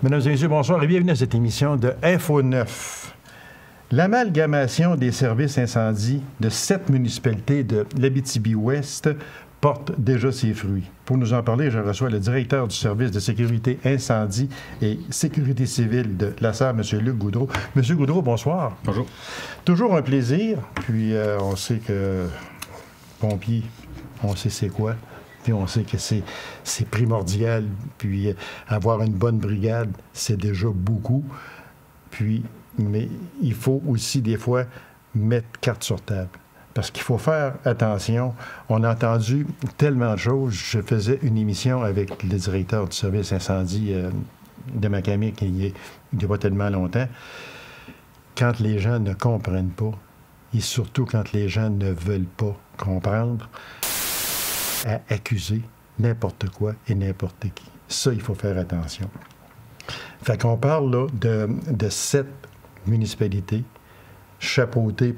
Mesdames et messieurs, bonsoir et bienvenue à cette émission de Info 9. L'amalgamation des services incendies de 7 municipalités de l'Abitibi-Ouest porte déjà ses fruits. Pour nous en parler, je reçois le directeur du service de sécurité incendie et sécurité civile de la SAR, M. Luc Goudreau. M. Goudreau, bonsoir. Bonjour. Toujours un plaisir, puis on sait que pompiers, on sait c'est quoi. Puis on sait que c'est primordial. Puis avoir une bonne brigade, c'est déjà beaucoup. Puis, mais il faut aussi des fois mettre carte sur table. Parce qu'il faut faire attention. On a entendu tellement de choses. Je faisais une émission avec le directeur du service incendie de Macamic il n'y a pas tellement longtemps. Quand les gens ne comprennent pas, et surtout quand les gens ne veulent pas comprendre, à accuser n'importe quoi et n'importe qui. Ça, il faut faire attention. Fait qu'on parle là de 7 municipalités chapeautées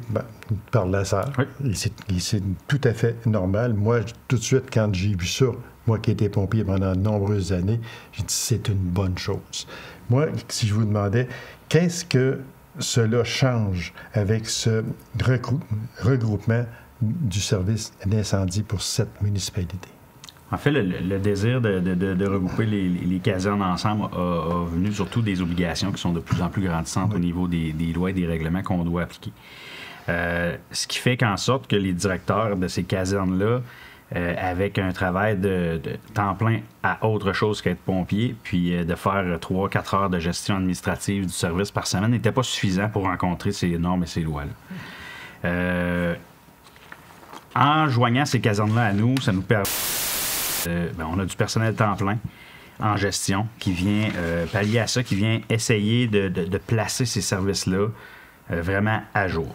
par la SAR. Oui. C'est tout à fait normal. Moi, tout de suite, quand j'ai vu ça, moi qui ai été pompier pendant de nombreuses années, j'ai dit c'est une bonne chose. Moi, si je vous demandais, qu'est-ce que cela change avec ce regroupement du service d'incendie pour 7 municipalités? En fait, le désir de regrouper les casernes ensemble a venu surtout des obligations qui sont de plus en plus grandissantes au niveau des lois et des règlements qu'on doit appliquer. Ce qui fait qu'en sorte que les directeurs de ces casernes-là, avec un travail de temps plein à autre chose qu'être pompier, puis de faire 3-4 heures de gestion administrative du service par semaine, n'était pas suffisant pour rencontrer ces normes et ces lois-là. En joignant ces casernes-là à nous, ça nous permet... on a du personnel temps plein en gestion qui vient pallier à ça, qui vient essayer de placer ces services-là vraiment à jour.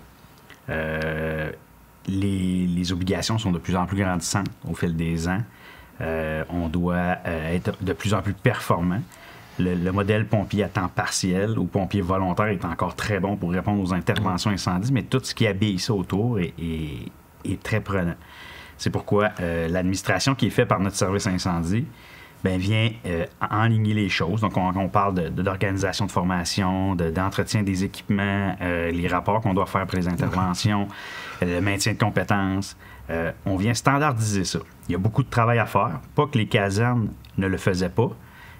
Les obligations sont de plus en plus grandissantes au fil des ans. On doit être de plus en plus performant. Le modèle pompier à temps partiel ou pompier volontaire est encore très bon pour répondre aux interventions incendies, mais tout ce qui habille ça autour est très prenant. C'est pourquoi l'administration qui est faite par notre service incendie vient enligner les choses. Donc, on parle d'organisation de formation, d'entretien des équipements, les rapports qu'on doit faire après les interventions, le maintien de compétences. On vient standardiser ça. Il y a beaucoup de travail à faire. Pas que les casernes ne le faisaient pas,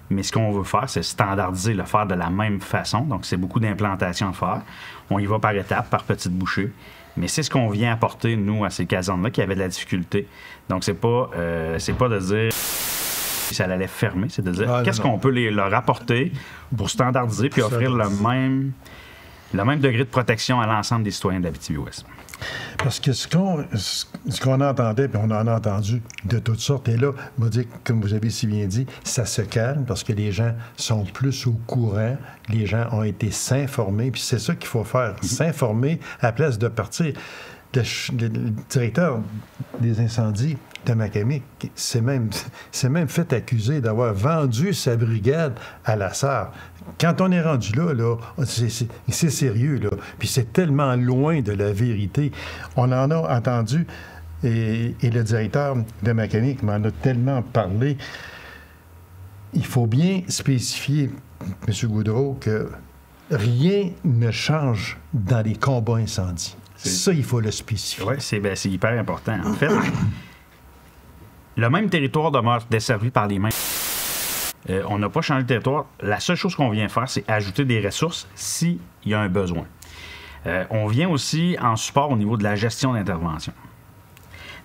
mais ce qu'on veut faire, c'est standardiser, le faire de la même façon. Donc, c'est beaucoup d'implantation à faire. On y va par étapes, par petites bouchées. Mais c'est ce qu'on vient apporter, nous, à ces casernes-là qui avaient de la difficulté. Donc, c'est pas de dire si ça allait fermer, c'est de dire qu'est-ce qu'on peut leur apporter pour standardiser puis offrir le même degré de protection à l'ensemble des citoyens de l'Abitibi-Ouest. Parce que ce qu'on entendait, puis on en a entendu de toutes sortes, et là, on va dire, comme vous avez si bien dit, ça se calme parce que les gens sont plus au courant, les gens ont été s'informer, puis c'est ça qu'il faut faire, s'informer à la place de partir. Le directeur des incendies de Macamic s'est même fait accuser d'avoir vendu sa brigade à la SAR. Quand on est rendu là, c'est sérieux, là. Puis c'est tellement loin de la vérité. On en a entendu, et le directeur de Macamic m'en a tellement parlé. Il faut bien spécifier, M. Goudreau, que rien ne change dans les combats incendies. Ça, il faut le spécifier. Oui, c'est hyper important. En fait, le même territoire demeure desservi par les mêmes... on n'a pas changé de territoire. La seule chose qu'on vient faire, c'est ajouter des ressources s'il y a un besoin. On vient aussi en support au niveau de la gestion d'intervention.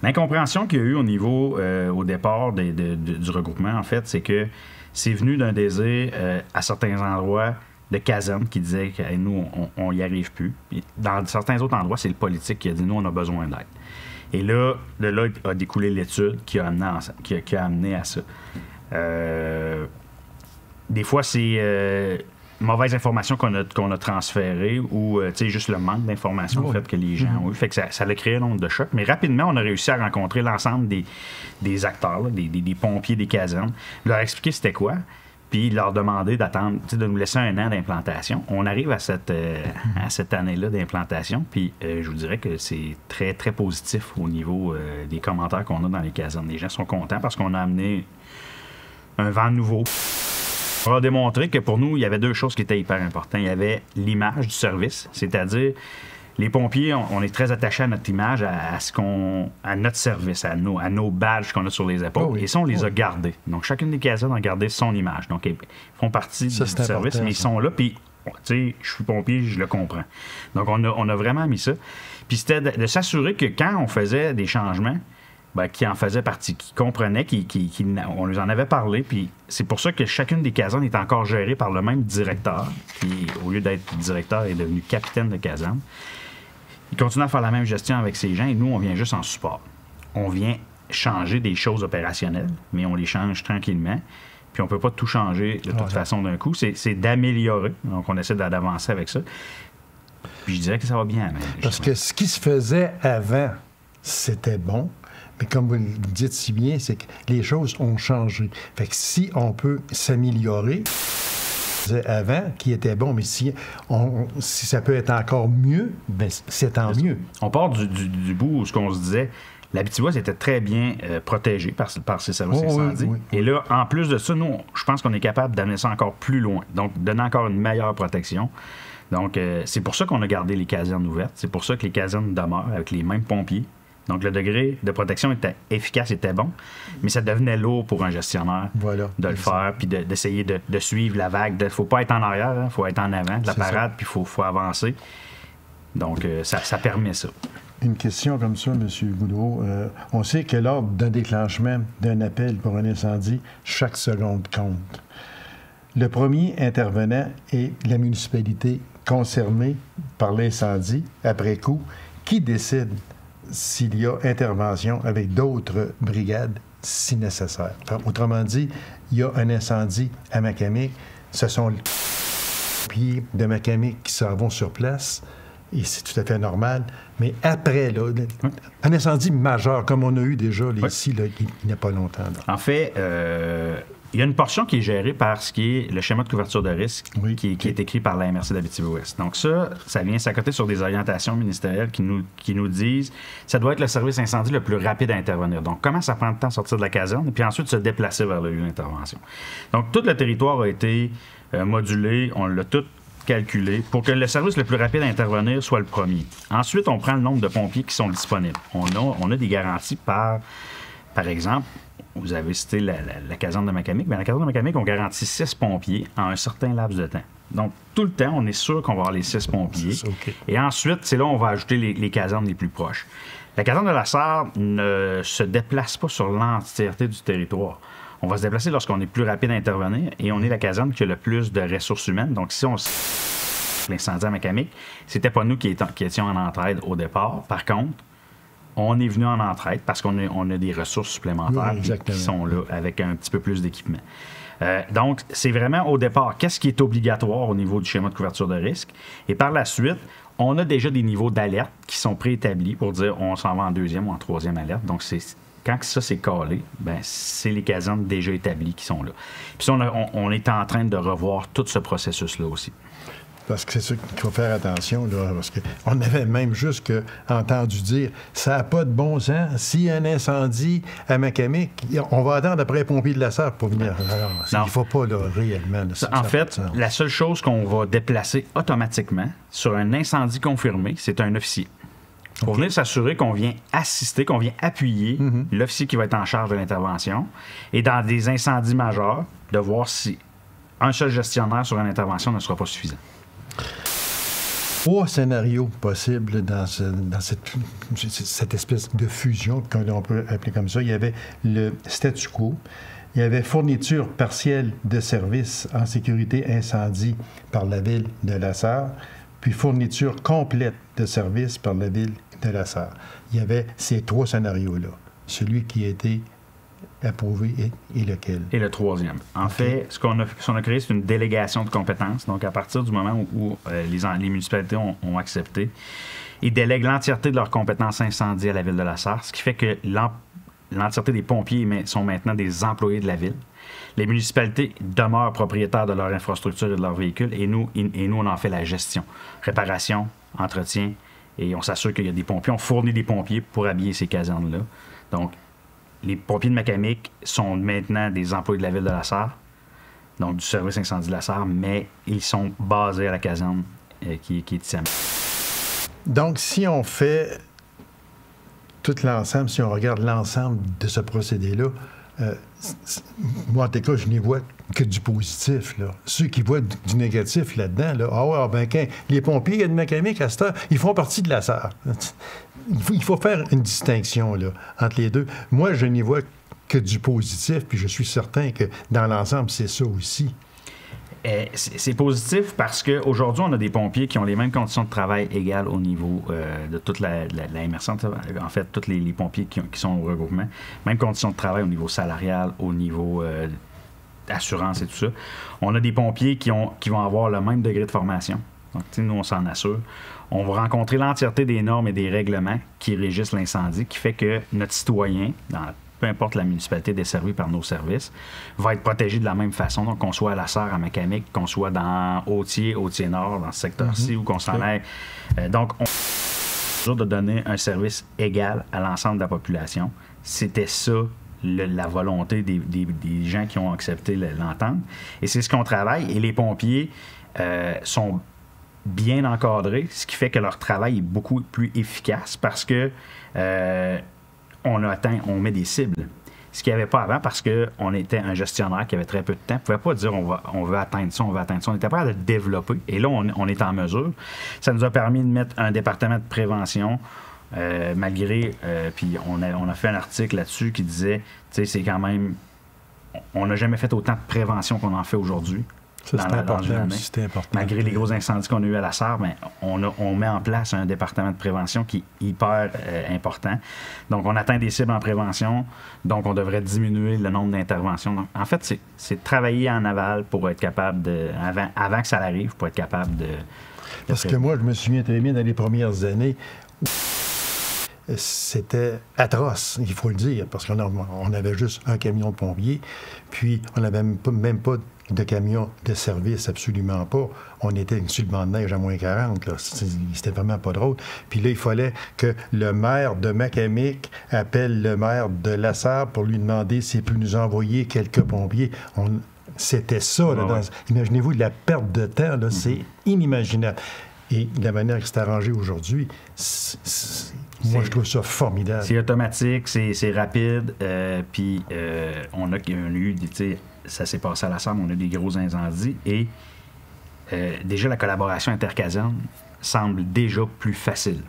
L'incompréhension qu'il y a eu au niveau, au départ du regroupement, en fait, c'est que c'est venu d'un désir à certains endroits de casernes qui disaient que nous, on n'y arrive plus. Puis, dans certains autres endroits, c'est le politique qui a dit nous, on a besoin d'aide. Et là, de là a découlé l'étude qui a amené à ça. Des fois, c'est mauvaise information qu'on a transférée ou juste le manque d'informations fait que les gens ont eu. Fait que ça a créé un nombre de chocs. Mais rapidement, on a réussi à rencontrer l'ensemble des acteurs, là, des pompiers, des casernes, leur expliquer c'était quoi, puis leur demander d'attendre, de nous laisser 1 an d'implantation. On arrive à cette année-là d'implantation, puis je vous dirais que c'est très, très positif au niveau des commentaires qu'on a dans les casernes. Les gens sont contents parce qu'on a amené un vent nouveau. On a démontré que pour nous, il y avait deux choses qui étaient hyper importantes. Il y avait l'image du service, c'est-à-dire les pompiers, on est très attachés à notre image, à notre service, à nos badges qu'on a sur les épaules. Et ça, on les a gardés. Donc, chacune des casernes a gardé son image. Donc, ils font partie du service, mais ils sont là. Puis, tu sais, je suis pompier, je le comprends. Donc, on a vraiment mis ça. Puis, c'était de s'assurer que quand on faisait des changements, qui en faisaient partie, qui comprenaient, on nous en avait parlé. Puis, c'est pour ça que chacune des casernes est encore gérée par le même directeur, qui, au lieu d'être directeur, est devenu capitaine de caserne. Il continue à faire la même gestion avec ces gens et nous, on vient juste en support. On vient changer des choses opérationnelles, mais on les change tranquillement. Puis on ne peut pas tout changer de toute façon d'un coup. C'est d'améliorer. Donc, on essaie d'avancer avec ça. Puis je dirais que ça va bien. Parce que ce qui se faisait avant, c'était bon. Mais comme vous le dites si bien, c'est que les choses ont changé. Fait que si on peut s'améliorer avant, qui était bon, mais si ça peut être encore mieux, ben c'est tant mieux. On part du bout où ce qu'on se disait, l'Abitiboise était très bien protégée par ses services incendies. Oui. Et là, en plus de ça, nous, je pense qu'on est capable d'amener ça encore plus loin. Donc, donner encore une meilleure protection. Donc, c'est pour ça qu'on a gardé les casernes ouvertes. C'est pour ça que les casernes demeurent avec les mêmes pompiers. Donc, le degré de protection était efficace, était bon, mais ça devenait lourd pour un gestionnaire de le faire, puis d'essayer de suivre la vague. Il ne faut pas être en arrière, il faut être en avant de la parade, puis il faut avancer. Donc, ça permet ça. Une question comme ça, M. Goudreau. On sait que lors d'un déclenchement d'un appel pour un incendie, chaque seconde compte. Le premier intervenant est la municipalité concernée par l'incendie, après coup, qui décide s'il y a intervention avec d'autres brigades si nécessaire. Enfin, autrement dit, il y a un incendie à Macamic, ce sont les pompiers de Macamic qui s'en vont sur place, et c'est tout à fait normal. Mais après, là, un incendie majeur, comme on a eu déjà ici, là, il n'y a pas longtemps. Là. En fait, il y a une portion qui est gérée par ce qui est le schéma de couverture de risque qui est écrit par la MRC d'Abitibi-Ouest. Donc ça vient s'accoter sur des orientations ministérielles qui nous disent ça doit être le service incendie le plus rapide à intervenir. Donc comment ça prend le temps de sortir de la caserne et puis ensuite se déplacer vers le lieu d'intervention. Donc tout le territoire a été modulé, on l'a tout calculé pour que le service le plus rapide à intervenir soit le premier. Ensuite, on prend le nombre de pompiers qui sont disponibles. On a des garanties par exemple, vous avez cité la caserne de Macamic. Bien, la caserne de Macamic, on garantit 6 pompiers en un certain laps de temps. Donc, tout le temps, on est sûr qu'on va avoir les 6 pompiers. Et ensuite, c'est là où on va ajouter les casernes les plus proches. La caserne de la Sarre ne se déplace pas sur l'entièreté du territoire. On va se déplacer lorsqu'on est plus rapide à intervenir et on est la caserne qui a le plus de ressources humaines. Donc, si on l'incendie à Macamic, c'était pas nous qui étions en entraide au départ. Par contre, on est venu en entraide parce qu'on a des ressources supplémentaires qui sont là avec un petit peu plus d'équipement. Donc, c'est vraiment au départ, qu'est-ce qui est obligatoire au niveau du schéma de couverture de risque? Et par la suite, on a déjà des niveaux d'alerte qui sont préétablis pour dire on s'en va en deuxième ou en troisième alerte. Donc, quand ça c'est calé, ben c'est les casernes déjà établies qui sont là. Puis ça, on est en train de revoir tout ce processus-là aussi. Parce que c'est ça qu'il faut faire attention, là, parce qu'on avait même juste entendu dire ça n'a pas de bon sens. S'il y a un incendie à Macamic, on va attendre après les pompiers de la Sarre pour venir. Alors, il ne faut pas, là, réellement. Là, en fait, la seule chose qu'on va déplacer automatiquement sur un incendie confirmé, c'est un officier. Pour venir s'assurer qu'on vient assister, qu'on vient appuyer l'officier qui va être en charge de l'intervention. Et dans des incendies majeurs, de voir si un seul gestionnaire sur une intervention ne sera pas suffisant. 3 scénarios possibles dans cette espèce de fusion qu'on peut appeler comme ça. Il y avait le statu quo, il y avait fourniture partielle de services en sécurité incendie par la ville de la Sarre, puis fourniture complète de services par la ville de la Sarre. Il y avait ces 3 scénarios-là. Celui qui a été approuvé est lequel? Et le troisième. En fait, ce qu'on a créé, c'est une délégation de compétences. Donc, à partir du moment où les municipalités ont accepté, ils délèguent l'entièreté de leurs compétences incendie à la ville de la Sarre, ce qui fait que l'entièreté des pompiers sont maintenant des employés de la ville. Les municipalités demeurent propriétaires de leur infrastructure et de leurs véhicules, et nous, on en fait la gestion. Réparation, entretien, et on s'assure qu'il y a des pompiers. On fournit des pompiers pour habiller ces casernes-là. Donc, les pompiers de Macamic sont maintenant des employés de la ville de la Sarre. donc du service incendie de la Sarre, mais ils sont basés à la caserne qui est ici. Donc, si on fait tout l'ensemble, si on regarde l'ensemble de ce procédé-là, moi, en tout cas, je n'y vois que du positif. Là. Ceux qui voient du négatif là-dedans, là, les pompiers de Macamic, à cette heure, ils font partie de la Sarre. Il faut faire une distinction là, entre les deux. Moi, je n'y vois que du positif, puis je suis certain que dans l'ensemble, c'est ça aussi. C'est positif parce qu'aujourd'hui, on a des pompiers qui ont les mêmes conditions de travail égales au niveau de toute la MRC. En fait, tous les pompiers qui sont au regroupement. Mêmes conditions de travail au niveau salarial, au niveau assurance et tout ça. On a des pompiers qui vont avoir le même degré de formation. Donc, nous, on s'en assure. On va rencontrer l'entièreté des normes et des règlements qui régissent l'incendie, qui fait que notre citoyen, peu importe la municipalité desservie par nos services, va être protégé de la même façon. Donc, qu'on soit à la Sarre, à Macamic, qu'on soit dans Autier-Nord, dans ce secteur-ci, ou qu'on s'en aille. Donc, on toujours de donner un service égal à l'ensemble de la population. C'était ça, la volonté des gens qui ont accepté l'entente. Et c'est ce qu'on travaille. Et les pompiers sont bien encadrés, ce qui fait que leur travail est beaucoup plus efficace parce que on met des cibles. Ce qu'il n'y avait pas avant parce qu'on était un gestionnaire qui avait très peu de temps. On ne pouvait pas dire on veut atteindre ça, on veut atteindre ça. On était prêt à le développer. Et là, on est en mesure. Ça nous a permis de mettre un département de prévention malgré... puis on a fait un article là-dessus qui disait, tu sais, c'est quand même... On n'a jamais fait autant de prévention qu'on en fait aujourd'hui. Ça, c'était important. Malgré les gros incendies qu'on a eu à la Sarre, mais on met en place un département de prévention qui est hyper important. Donc, on atteint des cibles en prévention, donc on devrait diminuer le nombre d'interventions. Donc, en fait, c'est de travailler en aval pour être capable avant que ça arrive, pour être capable de Parce que moi, je me souviens très bien dans les premières années, c'était atroce, il faut le dire, parce qu'on avait juste un camion de pompiers, puis on n'avait même pas de camion de service, absolument pas. On était sur le banc de neige à moins 40, là. C'était vraiment pas drôle. Puis là, il fallait que le maire de Macamic appelle le maire de La Sarre pour lui demander s'il peut nous envoyer quelques pompiers. C'était ça. Là, imaginez-vous la perte de temps, là, c'est inimaginable. Et la manière que c'est arrangé aujourd'hui, moi, je trouve ça formidable. C'est automatique, c'est rapide, puis on a eu, tu sais, ça s'est passé à la Sarre, on a eu des gros incendies, et déjà, la collaboration intercaserne semble déjà plus facile.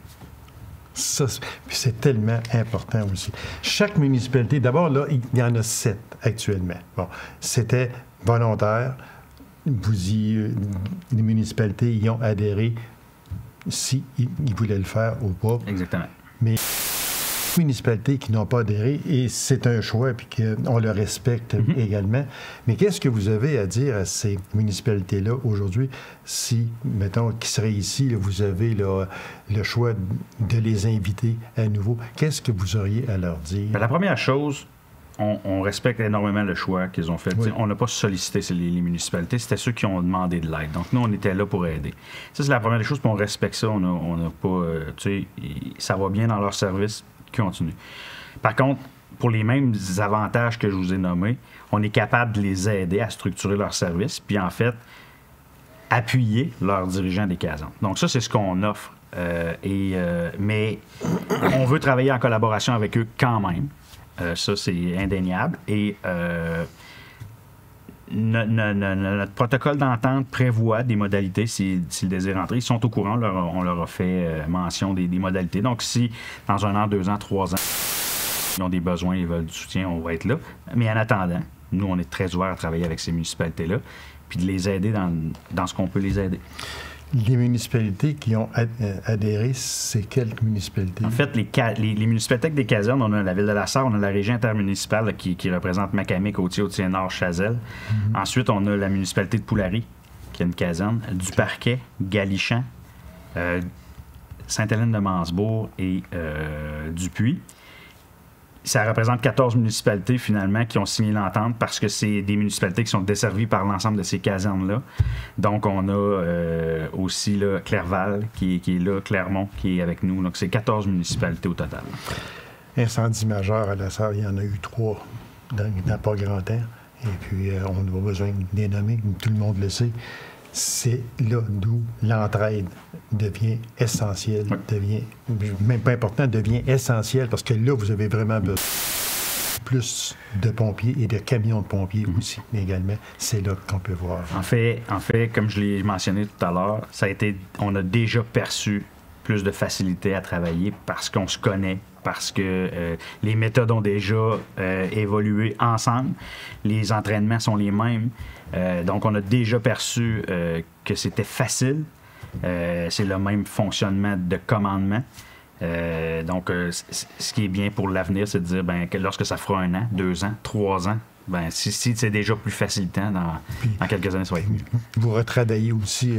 Ça, puis c'est tellement important aussi. Chaque municipalité, d'abord, là, il y en a 7 actuellement. Bon, c'était volontaire. Les municipalités y ont adhéré si ils voulaient le faire ou pas. Exactement. Mais les municipalités qui n'ont pas adhéré, et c'est un choix, puis qu'on le respecte également. Mais qu'est-ce que vous avez à dire à ces municipalités-là aujourd'hui, si, mettons, qui seraient ici, là, vous avez là, le choix de les inviter à nouveau, qu'est-ce que vous auriez à leur dire? Bien, la première chose, on respecte énormément le choix qu'ils ont fait. Oui. On n'a pas sollicité les municipalités, c'était ceux qui ont demandé de l'aide. Donc, nous, on était là pour aider. Ça, c'est la première des choses, puis on respecte ça. On n'a pas... tu sais, ça va bien dans leur service, continue. Par contre, pour les mêmes avantages que je vous ai nommés, on est capable de les aider à structurer leur service, puis en fait, appuyer leurs dirigeants des casernes. Donc, ça, c'est ce qu'on offre. Mais on veut travailler en collaboration avec eux quand même. Ça, c'est indéniable. Et notre protocole d'entente prévoit des modalités s'ils désirent entrer. Ils sont au courant, on leur a fait mention des modalités. Donc, si dans 1 an, 2 ans, 3 ans, ils ont des besoins, ils veulent du soutien, on va être là. Mais en attendant, nous, on est très ouverts à travailler avec ces municipalités-là, puis de les aider dans ce qu'on peut les aider. Les municipalités qui ont adhéré, c'est quelles municipalités? En fait, les municipalités avec des casernes, on a la ville de la Sarre, on a la région intermunicipale là, qui représente Macamic, Autier-Nord, Chazelle. Ensuite, on a la municipalité de Poulari, qui a une caserne, du Parquet, Galichan, Sainte-Hélène-de-Mansbourg et Dupuis. Ça représente 14 municipalités, finalement, qui ont signé l'entente parce que c'est des municipalités qui sont desservies par l'ensemble de ces casernes-là. Donc, on a aussi là, Clerval, qui est là, Clermont, qui est avec nous. Donc, c'est 14 municipalités au total. Incendie majeur à la Sarre, il y en a eu 3 dans pas grand temps. Et puis, on n'a pas besoin de les nommer, tout le monde le sait. C'est là d'où l'entraide devient essentielle, devient, même pas important, devient essentielle, parce que là, vous avez vraiment besoin plus de pompiers et de camions de pompiers aussi, également. C'est là qu'on peut voir. En fait, comme je l'ai mentionné tout à l'heure, on a déjà perçu plus de facilité à travailler parce qu'on se connaît, parce que les méthodes ont déjà évolué ensemble, les entraînements sont les mêmes, donc on a déjà perçu que c'était facile, c'est le même fonctionnement de commandement. Donc, ce qui est bien pour l'avenir, c'est de dire que lorsque ça fera 1 an, 2 ans, 3 ans, si c'est déjà plus facilitant dans quelques années, ça va être mieux. Vous retravaillez aussi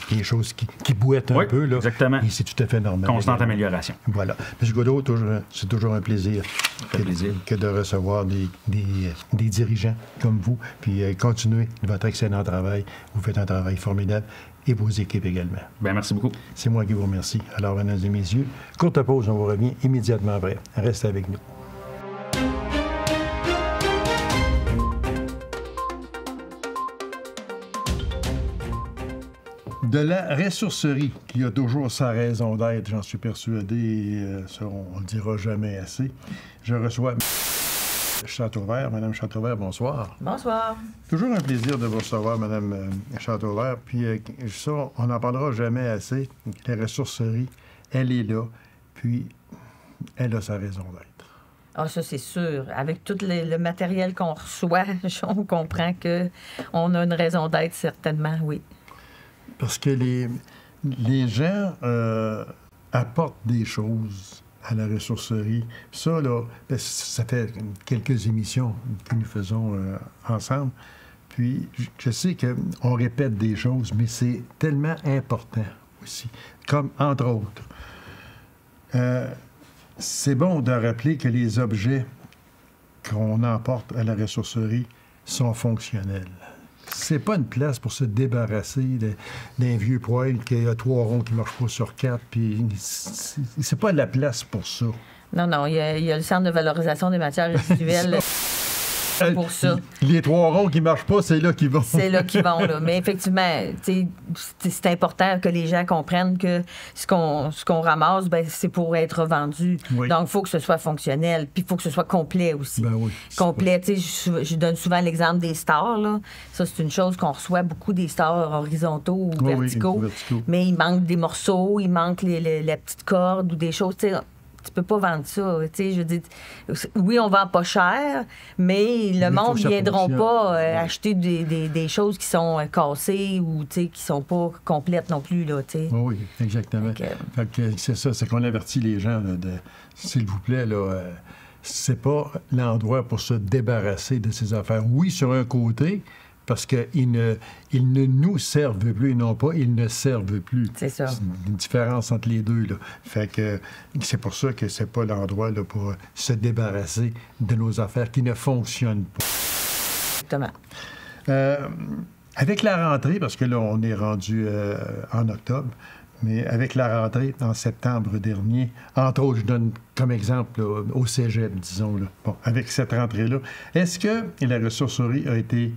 les choses qui boitent un peu. Là, exactement. Et c'est tout à fait normal. Constante amélioration. Voilà. M. Godot, c'est toujours un plaisir, que de recevoir des dirigeants comme vous. Puis continuez votre excellent travail. Vous faites un travail formidable. Et vos équipes également. Merci beaucoup. C'est moi qui vous remercie. Alors, mesdames et messieurs, courte pause, on vous revient immédiatement après. Restez avec nous. De la ressourcerie, qui a toujours sa raison d'être, j'en suis persuadé, et ça, on ne le dira jamais assez. Je reçois Châteauvert. Madame Châteauvert, bonsoir. Bonsoir. Toujours un plaisir de vous recevoir, Madame Châteauvert. Puis ça, on n'en parlera jamais assez. La ressourcerie, elle est là, puis elle a sa raison d'être. Ah, ça, c'est sûr. Avec tout le matériel qu'on reçoit, on comprend qu'on a une raison d'être, certainement, oui. Parce que les gens apportent des choses à la ressourcerie. Ça, là, ça fait quelques émissions que nous faisons ensemble. Puis, je sais qu'on répète des choses, mais c'est tellement important aussi. Comme, entre autres, c'est bon de rappeler que les objets qu'on emporte à la ressourcerie sont fonctionnels. C'est pas une place pour se débarrasser d'un vieux poêle qui a 3 ronds qui ne marchent pas sur 4. Puis c'est pas la place pour ça. Non, il y a le Centre de valorisation des matières résiduelles pour ça. Les 3 ronds qui ne marchent pas, c'est là qu'ils vont. C'est là qu'ils vont, là. Mais effectivement, c'est important que les gens comprennent que ce qu'on ramasse, c'est pour être vendu. Oui. Donc, il faut que ce soit fonctionnel, puis il faut que ce soit complet aussi. Oui. Complet. Je donne souvent l'exemple des stars, là. Ça, c'est une chose qu'on reçoit beaucoup, des stars horizontaux ou verticaux. Verticaux. Mais il manque des morceaux, il manque la petite corde ou des choses, tu peux pas vendre ça. Je veux dire, oui, on vend pas cher, mais le monde ne viendra pas acheter des choses qui sont cassées ou qui sont pas complètes non plus. Là, oui, exactement. Fait que c'est ça, c'est qu'on avertit les gens s'il vous plaît, là, c'est pas l'endroit pour se débarrasser de ces affaires. Oui, sur un côté, parce qu'ils ne nous servent plus, et non pas ils ne servent plus. C'est ça. C'est une différence entre les deux, là. Fait que c'est pour ça que c'est pas l'endroit là, pour se débarrasser de nos affaires qui ne fonctionnent pas. Exactement. Avec la rentrée, parce que là, on est rendu en octobre, mais avec la rentrée en septembre dernier, entre autres, je donne comme exemple là, au cégep, disons, là. Bon, avec cette rentrée-là, est-ce que la ressourcerie a été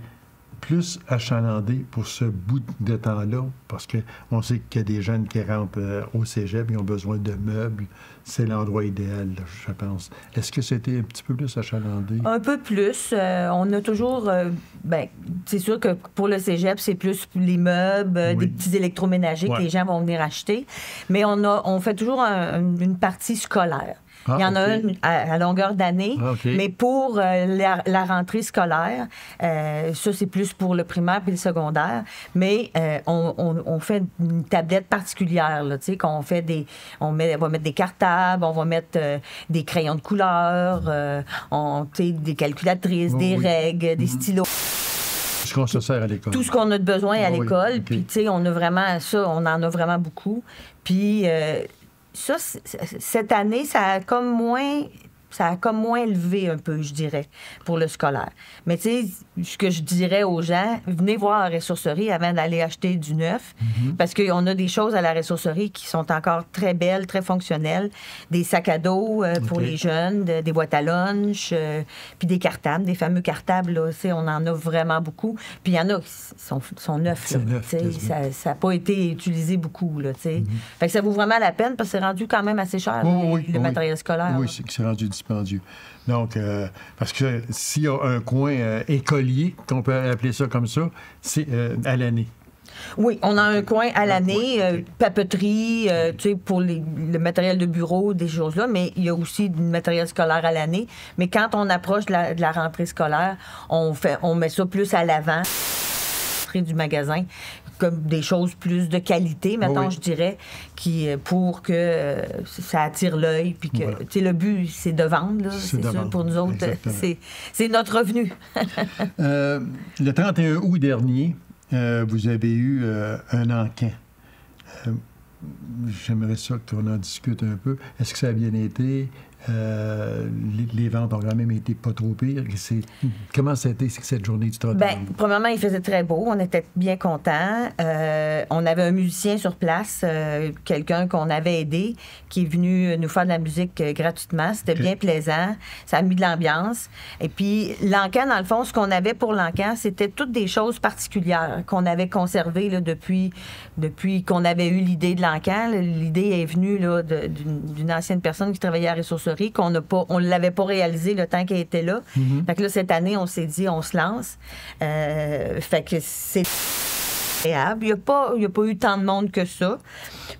plus achalandé pour ce bout de temps-là, parce qu'on sait qu'il y a des jeunes qui rentrent au cégep, ils ont besoin de meubles, c'est l'endroit idéal, là, je pense. Est-ce que c'était un petit peu plus achalandé? Un peu plus. On a toujours... c'est sûr que pour le cégep, c'est plus les meubles, des petits électroménagers que les gens vont venir acheter, mais on fait toujours une partie scolaire. Il y en a une à longueur d'année, mais pour la rentrée scolaire, ça, c'est plus pour le primaire puis le secondaire, mais on fait une tablette particulière, là, tu sais, qu'on fait on va mettre des cartables, on va mettre des crayons de couleur, des calculatrices, des règles, des stylos. Tout ce qu'on se sert à l'école. Tout ce qu'on a de besoin à l'école, puis tu sais, on en a vraiment beaucoup. Puis... ça, cette année, ça a comme moins ça a comme moins élevé un peu, je dirais, pour le scolaire. Mais tu sais, ce que je dirais aux gens, venez voir la ressourcerie avant d'aller acheter du neuf, parce qu'on a des choses à la ressourcerie qui sont encore très belles, très fonctionnelles. Des sacs à dos pour les jeunes, des boîtes à lunch, puis des cartables, des fameux cartables, là, on en a vraiment beaucoup. Puis il y en a qui sont neufs. Là, neuf, ça n'a pas été utilisé beaucoup. Là, fait que ça vaut vraiment la peine parce que c'est rendu quand même assez cher, le matériel scolaire. Oui, c'est rendu dispendieux. Donc, parce que s'il y a un coin écolier, qu'on peut appeler ça comme ça, c'est à l'année. Oui, on a un coin à l'année, papeterie, tu sais, pour le matériel de bureau, des choses-là, mais il y a aussi du matériel scolaire à l'année. Mais quand on approche de la rentrée scolaire, on met ça plus à l'avant du magasin, comme des choses plus de qualité, maintenant, je dirais, pour que ça attire l'œil, puis que, tu sais, le but, c'est de vendre, là, c'est sûr, pour nous autres, c'est notre revenu. Le 31 août dernier, vous avez eu un encan. J'aimerais ça qu'on en discute un peu. Est-ce que ça a bien été? Les ventes ont quand même été pas trop pires. Comment ça a été cette journée du 31 août? Bien, premièrement, il faisait très beau. On était bien contents. On avait un musicien sur place, quelqu'un qu'on avait aidé, qui est venu nous faire de la musique gratuitement. C'était bien plaisant. Ça a mis de l'ambiance. Et puis, l'encan, dans le fond, ce qu'on avait pour l'encan, c'était toutes des choses particulières qu'on avait conservées là, depuis qu'on avait eu l'idée de l'encan. L'idée est venue là, d'une ancienne personne qui travaillait à la ressourcerie, qu'on ne l'avait pas réalisé le temps qu'elle était là. Fait que là, cette année, on s'est dit, on se lance. Fait que c'est agréable. Il n'y a pas eu tant de monde que ça,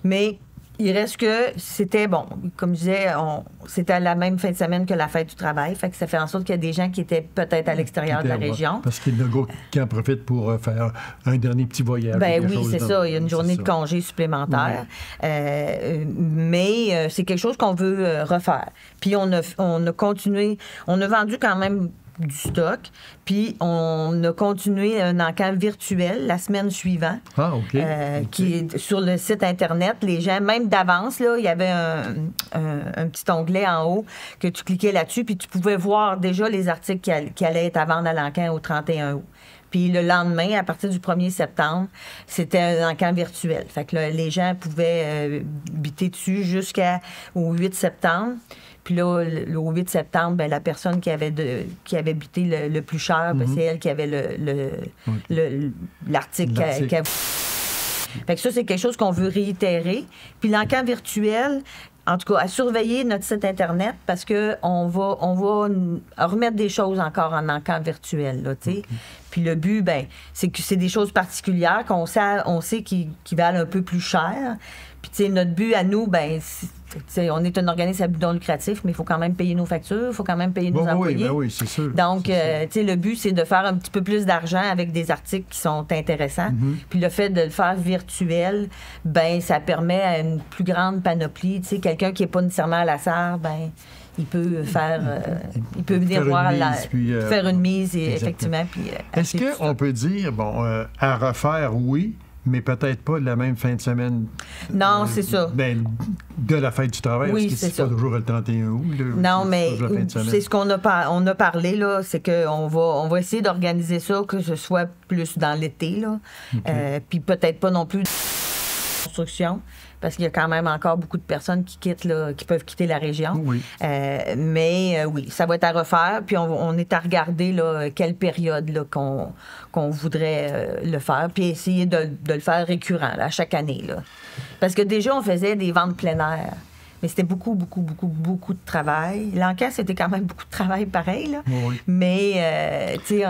mais il reste que c'était, bon, comme je disais, c'était la même fin de semaine que la fête du travail. Fait que ça fait en sorte qu'il y a des gens qui étaient peut-être à l'extérieur de la région. Parce qu'il y a des gars qui en profitent pour faire un dernier petit voyage. Ben oui, c'est ça. Il y a une journée de congé supplémentaire. Mais c'est quelque chose qu'on veut refaire. Puis on a continué. On a vendu quand même du stock. Puis, on a continué un encan virtuel la semaine suivante. Ah, OK. Qui est sur le site Internet. Les gens, même d'avance, là, il y avait un petit onglet en haut que tu cliquais là-dessus, puis tu pouvais voir déjà les articles qui allaient être à vendre à l'encan au 31 août. Puis le lendemain, à partir du 1er septembre, c'était un encan virtuel. Fait que là, les gens pouvaient biter dessus jusqu'au 8 septembre. Puis là, au 8 septembre, bien, la personne qui avait bité le plus cher, bien, c'est elle qui avait l'article. Fait que ça, c'est quelque chose qu'on veut réitérer. Puis l'encan virtuel, en tout cas, à surveiller notre site Internet parce qu'on va remettre des choses encore en encan virtuel, là, tu sais. Puis le but, bien, c'est que c'est des choses particulières qu'on sait qui valent un peu plus cher. Puis, tu sais, notre but à nous, bien, on est un organisme à but non lucratif, mais il faut quand même payer nos factures, il faut quand même payer nos employés. Oui, c'est sûr. Donc, tu sais, le but, c'est de faire un petit peu plus d'argent avec des articles qui sont intéressants. Puis le fait de le faire virtuel, ben ça permet à une plus grande panoplie. Tu sais, quelqu'un qui n'est pas nécessairement à la SAR, ben il peut faire, il peut venir voir faire une mise, et, effectivement. Puis, est-ce qu'on peut dire, bon, à refaire, oui, mais peut-être pas la même fin de semaine. Non, c'est ça. Ben, de la fête du travail, oui, parce que c'est pas toujours le 31 août. Non, mais c'est ce qu'on a parlé, là, c'est qu'on va essayer d'organiser ça, que ce soit plus dans l'été, là. Puis peut-être pas non plus de construction, parce qu'il y a quand même encore beaucoup de personnes qui peuvent quitter la région. Oui. Mais oui, ça va être à refaire. Puis on est à regarder là, quelle période là, qu'on voudrait le faire, puis essayer de le faire récurrent là, à chaque année. Là. Parce que déjà, on faisait des ventes plein air. Mais c'était beaucoup de travail. L'encan, c'était quand même beaucoup de travail pareil. Là. Oui. Mais, tu sais,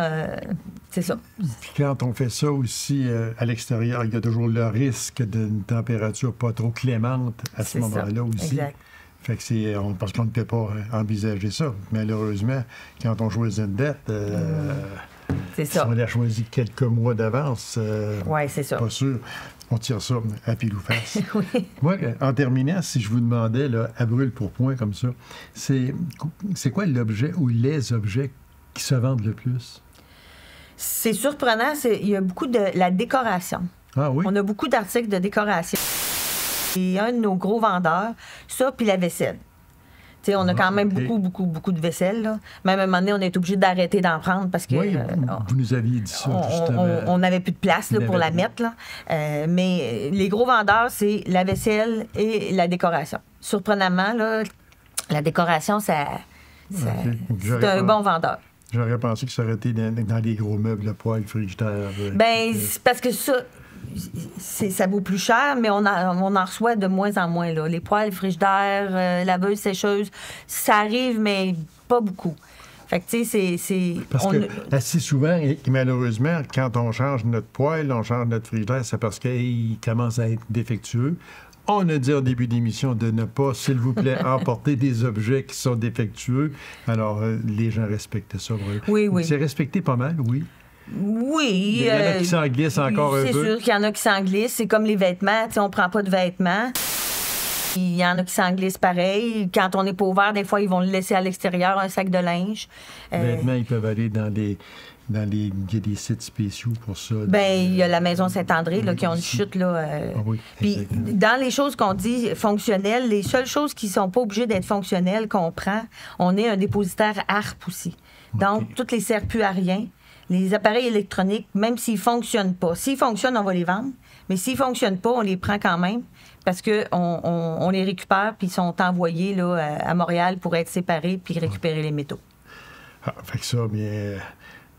c'est ça. Puis quand on fait ça aussi à l'extérieur, il y a toujours le risque d'une température pas trop clémente à ce moment-là aussi. Exact. Fait que parce qu'on ne peut pas envisager ça. Malheureusement, quand on choisit une dette, c'est ça. Si on l'a choisi quelques mois d'avance, c'est ça. Pas sûr. On tire ça à pile ou face. Oui. Moi, en terminant, si je vous demandais, là, à brûle pour point comme ça, c'est quoi l'objet ou les objets qui se vendent le plus? C'est surprenant, il y a beaucoup de la décoration. Ah oui? On a beaucoup d'articles de décoration. C'est un de nos gros vendeurs, ça, puis la vaisselle. sais, on a quand même beaucoup de vaisselle. Là. Même à un moment donné, on est obligé d'arrêter d'en prendre parce que oui, vous nous aviez dit ça, justement. On n'avait plus de place là, pour la mettre. Là. Mais les gros vendeurs, c'est la vaisselle et la décoration. Surprenamment, là, la décoration, c'est un bon vendeur. J'aurais pensé que ça aurait été dans les gros meubles, le poêle, frigidaire. Bien, c'est parce que ça vaut plus cher, mais on en reçoit de moins en moins. Là. Les poêles, frigidaires, laveuses, sécheuses, ça arrive, mais pas beaucoup. Fait que, tu sais, c'est... Parce que assez souvent, et malheureusement, quand on change notre poêle, on change notre frigidaire, c'est parce qu'il commence à être défectueux. On a dit au début de l'émission de ne pas, s'il vous plaît, emporter des objets qui sont défectueux. Alors, les gens respectent ça. Oui. C'est respecté pas mal, oui. Oui. Il y en a qui s'en glissent encore un peu. C'est sûr qu'il y en a qui s'en glissent. C'est comme les vêtements. Tu sais, on prend pas de vêtements. Il y en a qui s'en glissent pareil. Quand on n'est pas ouvert, des fois, ils vont le laisser à l'extérieur, un sac de linge. Les vêtements, ils peuvent aller dans les... Il y a des sites spéciaux pour ça. Bien, il y a la Maison Saint-André là, qui ont une chute. Là, oui, puis, dans les choses qu'on dit fonctionnelles, les seules choses qui ne sont pas obligées d'être fonctionnelles qu'on prend, on est un dépositaire ARP aussi. Donc, tous les serre-plus à rien, les appareils électroniques, même s'ils ne fonctionnent pas. S'ils fonctionnent, on va les vendre. Mais s'ils ne fonctionnent pas, on les prend quand même parce qu'on les récupère puis ils sont envoyés là, à Montréal pour être séparés puis récupérer les métaux. Ah, fait que ça, bien...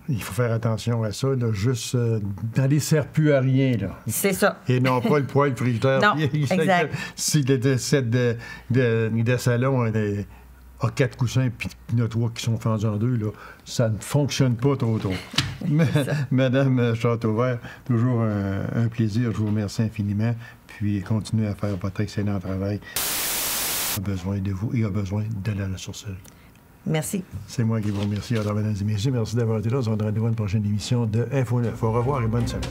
Il faut faire attention à ça, là, juste dans les serre-plus à rien. Là. C'est ça. Et non pas le poêle frigidaire. Non, exact. Si le set de salon a 4 coussins puis il y en a 3 qui sont fendus en 2, là, ça ne fonctionne pas trop. Madame Châteauvert, toujours un plaisir. Je vous remercie infiniment. Puis continuez à faire votre excellent travail. On a besoin de vous et a besoin de la ressourcerie. Merci. C'est moi qui vous remercie. Alors, mesdames et messieurs, merci d'avoir été là. On se rendra à une prochaine émission de Info 9. Au revoir et bonne semaine.